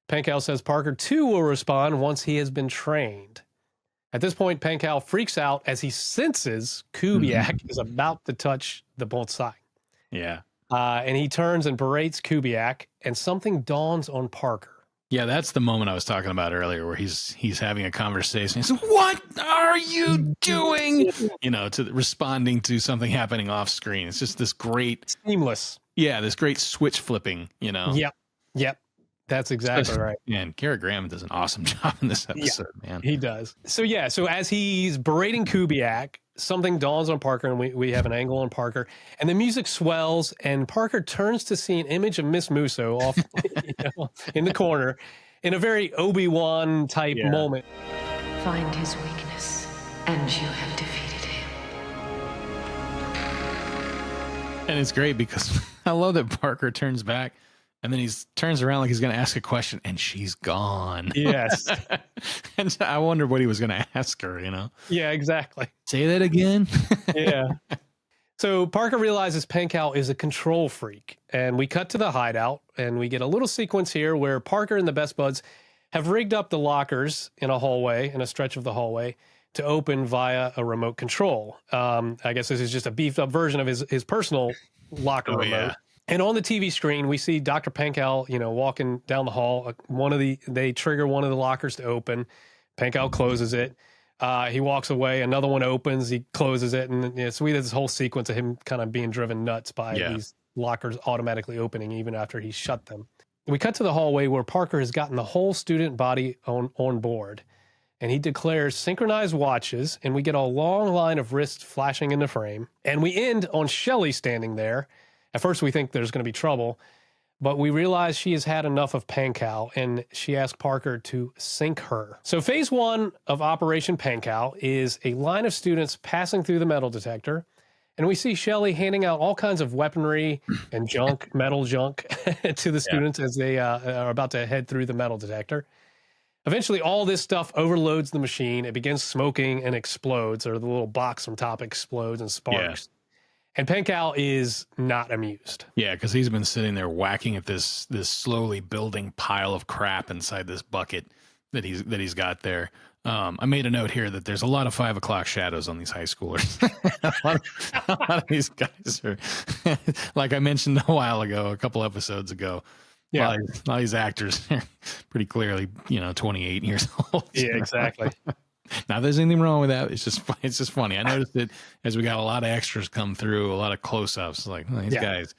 B: Pankow says Parker, too, will respond once he has been trained. At this point, Pankow freaks out as he senses Kubiak is about to touch the bonsai.
A: Yeah.
B: And he turns and berates Kubiak, and something dawns on Parker.
A: Yeah, that's the moment I was talking about earlier where he's having a conversation. He says, what are you doing? Responding to something happening off screen. It's just this great...
B: Seamless.
A: Yeah, this great switch flipping,
B: Yep. That's exactly right.
A: And Kara Graham does an awesome job in this episode, man.
B: He does. So as he's berating Kubiak, something dawns on Parker, and we have an angle on Parker, and the music swells, and Parker turns to see an image of Miss Musso off in the corner in a very Obi-Wan type moment.
N: Find his weakness, and you have defeated him.
A: And it's great because I love that Parker turns back and then he turns around like he's going to ask a question, and she's gone.
B: Yes.
A: And I wonder what he was going to ask her,
B: Yeah, exactly.
A: Say that again?
B: Yeah. So Parker realizes Pankow is a control freak, and we cut to the hideout, and we get a little sequence here where Parker and the Best Buds have rigged up the lockers in a stretch of the hallway, to open via a remote control. I guess this is just a beefed up version of his personal locker remote. Yeah. And on the TV screen, we see Dr. Pankow, walking down the hall. They trigger one of the lockers to open. Pankow closes it. He walks away. Another one opens. He closes it. And so we have this whole sequence of him kind of being driven nuts by these lockers automatically opening even after he shut them. We cut to the hallway where Parker has gotten the whole student body on board. And he declares Synchronize Swatches, and we get a long line of wrists flashing into frame. And we end on Shelley standing there. At first, we think there's going to be trouble, but we realize she has had enough of Pankow, and she asks Parker to sync her. So phase 1 of Operation Pankow is a line of students passing through the metal detector, and we see Shelley handing out all kinds of weaponry and junk, metal junk, to the students as they are about to head through the metal detector. Eventually, all this stuff overloads the machine. It begins smoking and explodes, or the little box from top explodes and sparks. And Pankow is not amused.
A: Yeah, because he's been sitting there whacking at this slowly building pile of crap inside this bucket that he's got there. I made a note here that there's a lot of 5 o'clock shadows on these high schoolers. a lot of these guys are, like I mentioned a couple episodes ago.
B: Yeah,
A: a lot of these actors are pretty clearly, 28 years old.
B: Yeah, exactly.
A: Not that there's anything wrong with that. It's just funny. I noticed it as we got a lot of extras come through, a lot of close-ups. Like, these guys,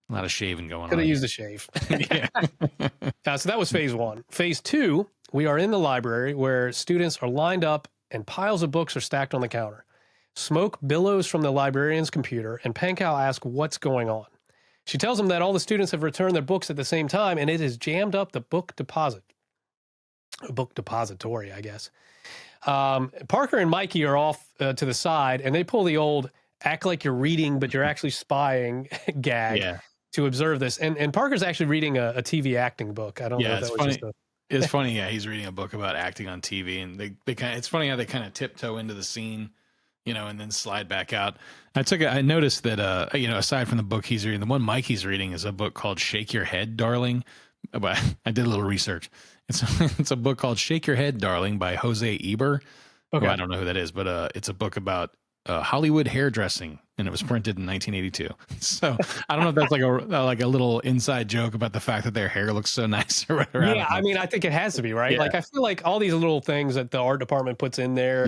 A: a lot of shaving going on.
B: Could have used a shave. So that was phase 1. Phase 2, we are in the library where students are lined up and piles of books are stacked on the counter. Smoke billows from the librarian's computer, and Pankow asks what's going on. She tells him that all the students have returned their books at the same time, and it has jammed up the book depository, I guess. Parker and Mikey are off to the side, and they pull the old act like you're reading, but you're actually spying gag to observe this. And Parker's actually reading a TV acting book. I don't know if that was
A: funny.
B: just a...
A: It's funny. Yeah, he's reading a book about acting on TV, and they kind of, it's funny how they kind of tiptoe into the scene, you know, and then slide back out. I noticed that, you know, aside from the book he's reading, the one Mikey's reading is a book called Shake Your Head, Darling. But I did a little research. It's a book called Shake Your Head, Darling by Jose Eber. Okay. Well, I don't know who that is, but it's a book about Hollywood hairdressing, and it was printed in 1982. So I don't know if that's like a little inside joke about the fact that their hair looks so nice or whatever.
B: Yeah, I mean, I think it has to be, right? Yeah. Like, I feel like all these little things that the art department puts in there,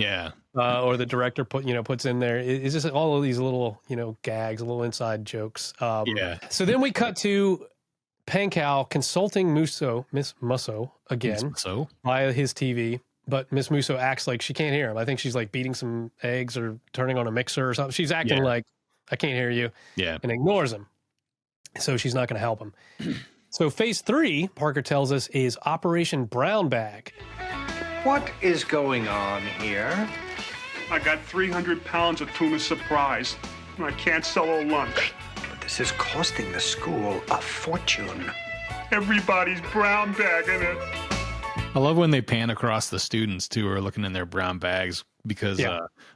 B: or the director puts in there, it's just all of these little, you know, gags, little inside jokes. So then we cut to Pankow consulting Miss Musso again via his TV. But Miss Musso acts like she can't hear him. I think she's like beating some eggs or turning on a mixer or something. She's acting like, I can't hear you. Yeah. And ignores him. So she's not going to help him. So phase 3, Parker tells us, is Operation Brown Bag.
I: What is going on here?
M: I got 300 pounds of tuna surprise, and I can't sell a lunch.
I: But this is costing the school a fortune.
M: Everybody's brown bagging it.
A: I love when they pan across the students too, who are looking in their brown bags, because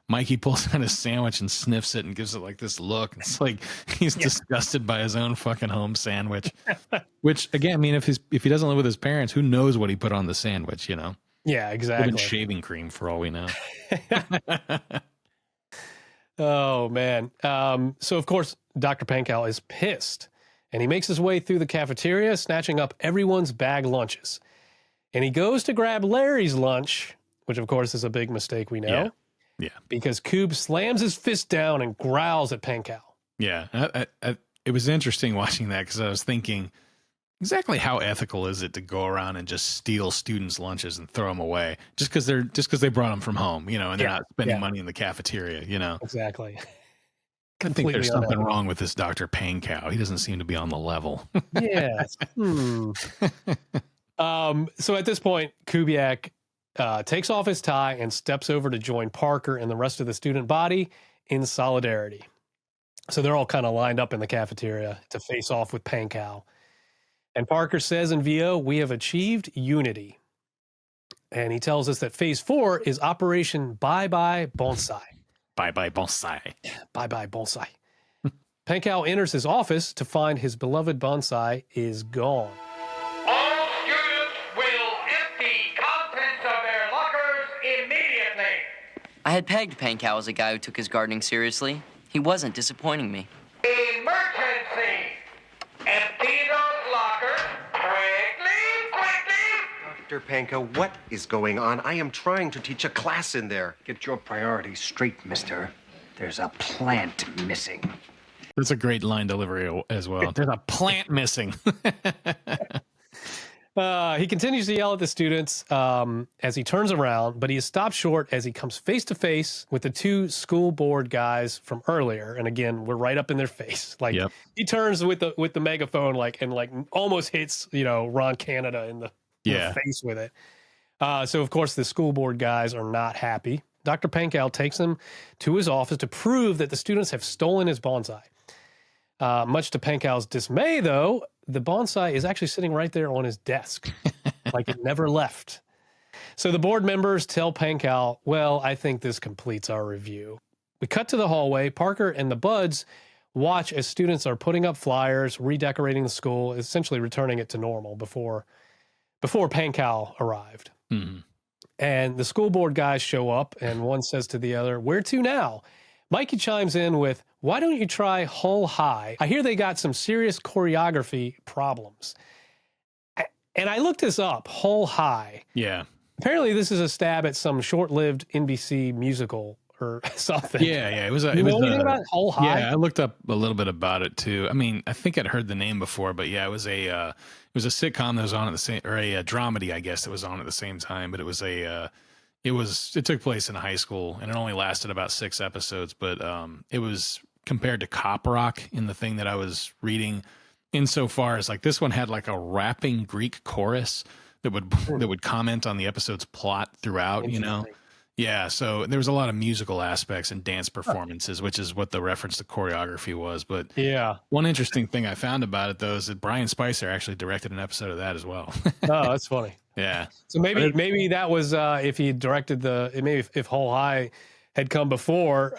A: Mikey pulls out his sandwich and sniffs it and gives it like this look. It's like he's disgusted by his own fucking home sandwich. Which again, I mean, if he doesn't live with his parents, who knows what he put on the sandwich, you know?
B: Yeah, exactly.
A: Even shaving cream for all we know.
B: Oh man. So of course, Dr. Pankow is pissed, and he makes his way through the cafeteria, snatching up everyone's bag lunches. And he goes to grab Larry's lunch, which of course is a big mistake, we know. Yeah. Because Coob slams his fist down and growls at Pankow.
A: Yeah. It was interesting watching that, because I was thinking, exactly how ethical is it to go around and just steal students' lunches and throw them away just because they brought them from home, you know, and they're not spending money in the cafeteria, you know?
B: Exactly.
A: I think there's something wrong with this Dr. Pankow. He doesn't seem to be on the level.
B: Yeah. So at this point, Kubiak takes off his tie and steps over to join Parker and the rest of the student body in solidarity. So they're all kind of lined up in the cafeteria to face off with Pankow. And Parker says in VO, "We have achieved unity." And he tells us that phase 4 is Operation Bye Bye Bonsai.
A: Bye Bye Bonsai.
B: Bye Bye Bonsai. Pankow enters his office to find his beloved bonsai is gone.
C: I had pegged Pankow as a guy who took his gardening seriously. He wasn't disappointing me.
J: Emergency! Empty those lockers quickly!
O: Dr. Pankow, what is going on? I am trying to teach a class in there.
I: Get your priorities straight, mister. There's a plant missing.
A: That's a great line delivery as well. There's a plant missing.
B: He continues to yell at the students as he turns around, but he is stopped short as he comes face to face with the 2 school board guys from earlier. And again, we're right up in their face. Like he turns with the megaphone, and almost hits, you know, Ron Canada in the face with it. So of course the school board guys are not happy. Dr. Pankow takes them to his office to prove that the students have stolen his bonsai. Much to Pankow's dismay, though, the bonsai is actually sitting right there on his desk, like it never left. So the board members tell Pankow, "Well, I think this completes our review." We cut to the hallway. Parker and the Buds watch as students are putting up flyers, redecorating the school, essentially returning it to normal before Pankow arrived.
A: Mm-hmm.
B: And the school board guys show up, and one says to the other, "Where to now?" Mikey chimes in with, "Why don't you try Hull High? I hear they got some serious choreography problems." And I looked this up, Hull High.
A: Yeah.
B: Apparently this is a stab at some short-lived NBC musical or something.
A: Yeah. It was
B: anything about Hull High?
A: Yeah, I looked up a little bit about it too. I mean, I think I'd heard the name before, but yeah, it was a sitcom that was on at the same, or a dramedy, I guess, that was on at the same time. But it was it took place in high school, and it only lasted about 6 episodes. But it was compared to Cop Rock in the thing that I was reading, insofar as like this one had like a rapping Greek chorus that would comment on the episode's plot throughout, you know. Yeah, so there was a lot of musical aspects and dance performances, which is what the reference to choreography was. But
B: yeah,
A: one interesting thing I found about it, though, is that Brian Spicer actually directed an episode of that as well.
B: Oh, that's funny.
A: Yeah.
B: So maybe that was if he directed maybe if Whole High had come before,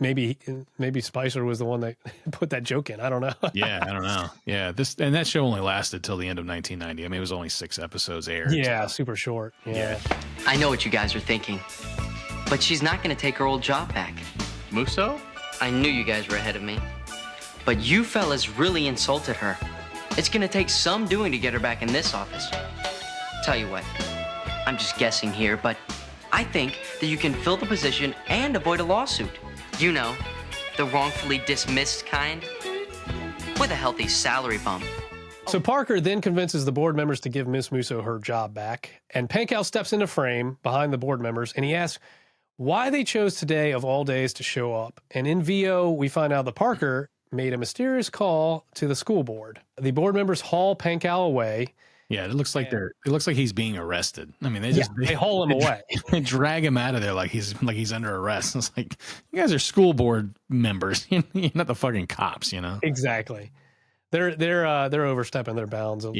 B: maybe Spicer was the one that put that joke in. I don't know.
A: Yeah, I don't know. Yeah, that show only lasted till the end of 1990. I mean, it was only 6 episodes aired.
B: Yeah, super short. Yeah.
C: I know what you guys are thinking, but she's not going to take her old job back.
H: Musso?
C: I knew you guys were ahead of me, but you fellas really insulted her. It's going to take some doing to get her back in this office. Tell you what, I'm just guessing here, but I think that you can fill the position and avoid a lawsuit. You know, the wrongfully dismissed kind, with a healthy salary bump.
B: So Parker then convinces the board members to give Miss Musso her job back, and Pankow steps into frame behind the board members, and he asks why they chose today of all days to show up. And in VO, we find out that Parker made a mysterious call to the school board. The board members haul Pankow away.
A: Yeah, it looks like he's being arrested. I mean, they
B: haul him away.
A: They drag him out of there like he's under arrest. It's like, you guys are school board members, you're not the fucking cops, you know.
B: Exactly. They're overstepping their bounds a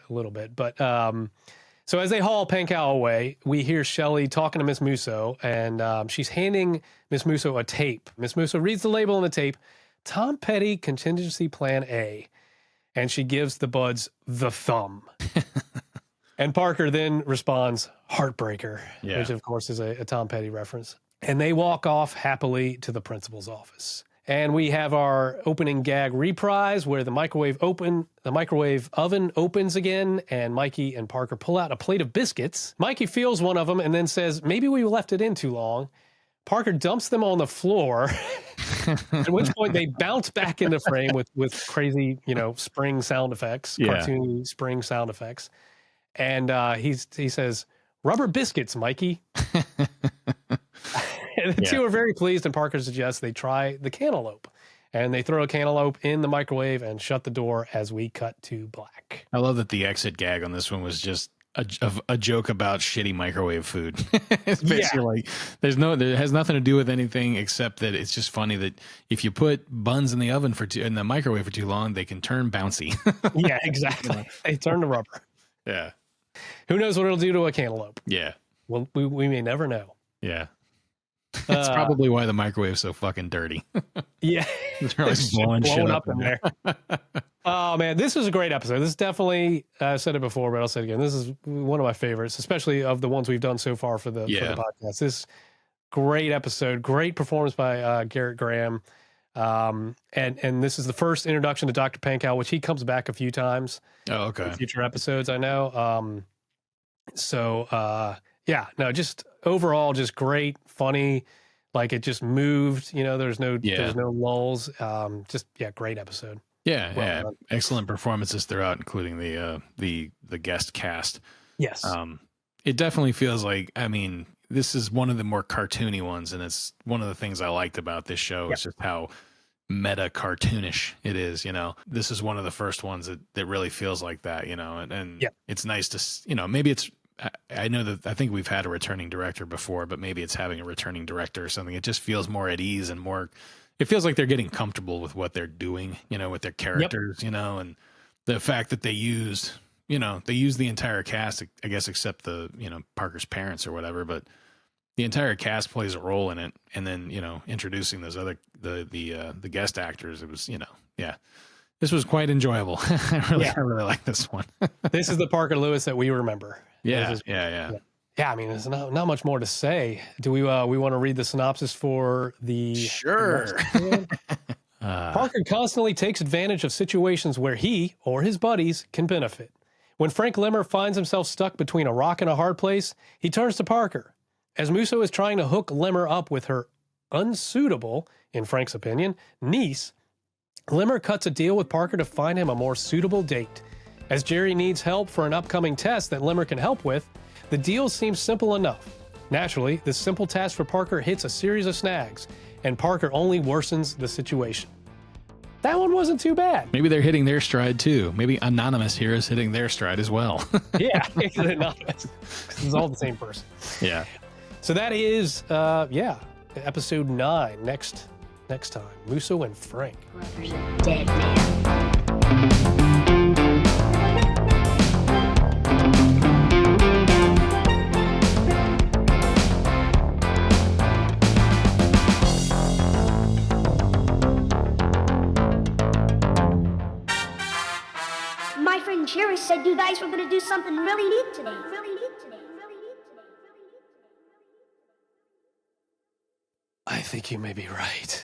B: little bit. But so as they haul Pankow away, we hear Shelley talking to Miss Musso, and she's handing Miss Musso a tape. Miss Musso reads the label on the tape, Tom Petty Contingency Plan A. And she gives the buds the thumb. And Parker then responds, heartbreaker, which of course is a Tom Petty reference. And they walk off happily to the principal's office. And we have our opening gag reprise where the microwave oven opens again, and Mikey and Parker pull out a plate of biscuits. Mikey feels one of them and then says, maybe we left it in too long. Parker dumps them on the floor, at which point they bounce back into frame with crazy, spring sound effects, cartoony spring sound effects. And he says, rubber biscuits, Mikey. And the two are very pleased, and Parker suggests they try the cantaloupe. And they throw a cantaloupe in the microwave and shut the door as we cut to black.
A: I love that the exit gag on this one was just a joke about shitty microwave food. It's basically like there has nothing to do with anything except that it's just funny that if you put buns in the oven in the microwave for too long, they can turn bouncy.
B: Yeah, exactly. They turn to rubber.
A: Yeah.
B: Who knows what it'll do to a cantaloupe?
A: Yeah.
B: Well, we may never know.
A: Yeah. That's probably why the microwave's so fucking dirty.
B: Yeah.
A: It's always blowing shit up in there.
B: Oh, man, this is a great episode. This is definitely, I've said it before, but I'll say it again. This is one of my favorites, especially of the ones we've done so far for the podcast. This great episode, great performance by Garrett Graham. And this is the first introduction to Dr. Pankow, which he comes back a few times.
A: Oh, okay.
B: In future episodes, I know. Just overall, just great, funny. Like it just moved, there's no lulls. Great episode.
A: Yeah, excellent performances throughout, including the guest cast.
B: Yes.
A: It definitely feels like, this is one of the more cartoony ones, and it's one of the things I liked about this show is just how meta cartoonish it is. This is one of the first ones that really feels like that. And it's nice to maybe it's. I know that I think we've had a returning director before, but maybe it's having a returning director or something. It just feels more at ease and more. It feels like they're getting comfortable with what they're doing, with their characters, and the fact that they used the entire cast, I guess, except the, Parker's parents or whatever, but the entire cast plays a role in it. And then, introducing those other, the guest actors, it was, this was quite enjoyable. I really like this one.
B: This is the Parker Lewis that we remember.
A: Yeah.
B: Yeah, there's not much more to say. Do we want to read the synopsis for the...
A: Sure.
B: Parker constantly takes advantage of situations where he or his buddies can benefit. When Frank Lemmer finds himself stuck between a rock and a hard place, he turns to Parker. As Musso is trying to hook Lemmer up with her unsuitable, in Frank's opinion, niece, Lemmer cuts a deal with Parker to find him a more suitable date. As Jerry needs help for an upcoming test that Lemmer can help with, the deal seems simple enough. Naturally, this simple task for Parker hits a series of snags, and Parker only worsens the situation. That one wasn't too bad.
A: Maybe they're hitting their stride too. Maybe Anonymous here is hitting their stride as well.
B: Yeah, Anonymous. It's all the same person.
A: Yeah.
B: So that is, episode 9 next time. Musso and Frank.
P: There's a dead man.
Q: My friend Jerry said you guys were going to do something really neat today.
B: I think you may be right.